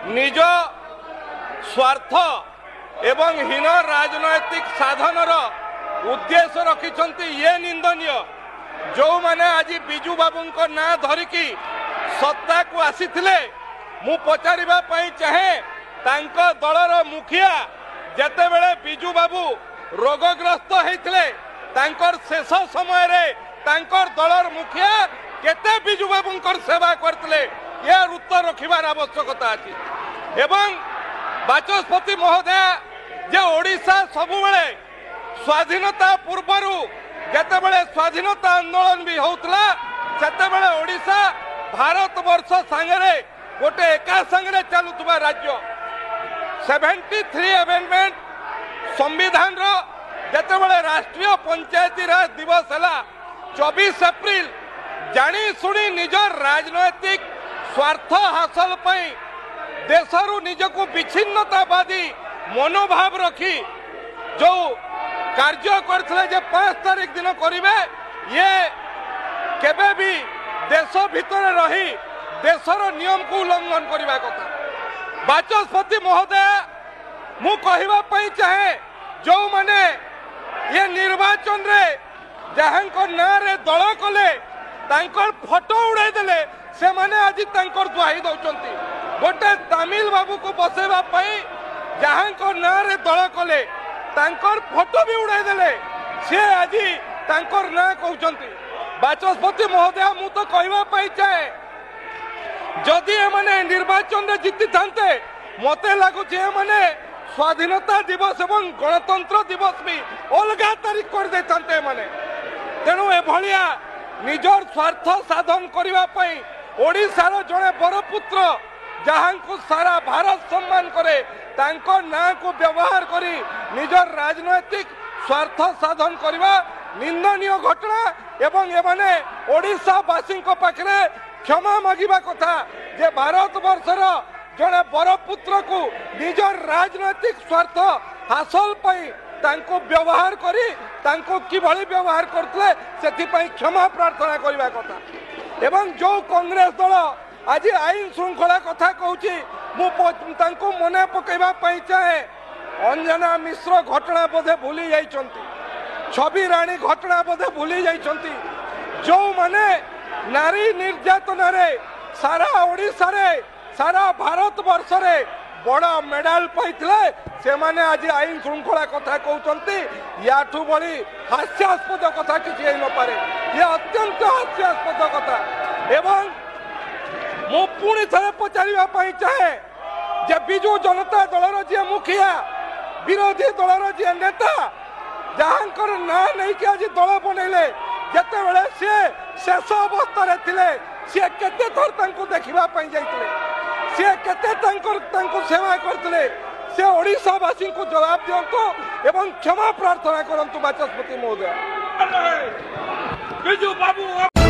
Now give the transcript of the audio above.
निज स्वार्थ एवं हीन राजनैतिक साधनर उद्देश्य रखिंट ये निंदनीय। जो माने आज बिजू बाबू ना धरिकी सत्ता को आसी मु पचारिबा पई चाहे तांको दलर मुखिया जेते बेले बिजू बाबू रोगग्रस्त होते तांकर शेष समय रे तांकर दलर मुखिया केते बिजू बाबूंकर सेवा करते यार उत्तर रखिबार आवश्यकता अछि। एवं बाचस्पति महोदय जे ओडिशा सबुबेले स्वाधीनता पूर्वर जेतेबेले स्वाधीनता आंदोलन भी होउतला सेतेबेले ओडिशा भारत वर्ष संगे गोटे एका संगे चलुवा राज्य 73 अमेंडमेंट संविधान रो जेतेबेले राष्ट्रीय पंचायती राज दिवस है 24 एप्रिल जानी शुणी निज राजनैतिक स्वार्थ हासिल पई देशरु निजको विच्छिन्नतावादी मनोभाव रखी जो कार्य करथिले जे 5 तारीख दिन करिवे ये केबे भी देश भितर रही देशर नियम को उल्लंघन करने कथा। बाचस्पति महोदय मु कहवा पई चाहे जो माने ये निर्वाचन रे जहां ना रे दल कले तांकर फोटो उड़ाई देले से माने आज तांकर दुहाई दउचंती गोटे तमिल बाबू को बसेवा पई जहां ना रे दल कले तांकर फोटो भी उड़ाई देले से आज तांकर ना कहउचंती। बाचस्पति महोदय मु तो कहवा पई चाहे जदि एमाने निर्वाचन रे जीति थांते मते लागुचे एमाने स्वाधीनता दिवस एवं गणतंत्र दिवस भी अलगा तारीख कर दे थांते माने। तेणु ए भलिया निजर स्वार्थ साधन करबा पई ओडिशार जणे बरपुत्र जहां को सारा भारत सम्मान करे तांको ना को व्यवहार करी निजर राजनैतिक स्वार्थ साधन करबा निंदनीय घटना एवं एमाने ओडिशा वासी पाखरे क्षमा मागिबा कथा जे भारत वर्षर जड़े बरपुत्र को निजर राजनैतिक स्वार्थ हासिल पई तांको व्यवहार करी तांको किभली व्यवहार करथले सेति पई क्षमा प्रार्थना करबा कथा। एवं जो कांग्रेस दल आज आईन श्रृंखला कथा कहूची मु तांको मने पकेबा पई चाहे अंजना मिश्र घटना बोधे भूली जाइछंती छवि राणी घटना बोधे भूली जाइछंती जो माने नारी निर्यातना रे सारा ओडिशा रे सारा भारत वर्ष रे बड़ा मेडल पाइथिले से माने आज आईन श्रृंखला कथा कहउचंती याठू बड़ी हास्यास्पद कथा किछि न पारे ये अत्यंत हास्यास्पद कथा। एवं मु पुणी थरे पचारिबा पई चाहे जे बिजू जनता दलर जे मुखिया विरोधी दलर जे नेता जहांकर ना नहीं कि आज दल बनैले जेते बेले से शेष अवस्था थिले से केते थर तांको देखिबा पई जाइतिले से केते तांको सेवा करथिले से ओडिशा वासी को जवाब दियंतो एवं क्षमा प्रार्थना करंतु बाचस्पति महोदय। बिजू बाबू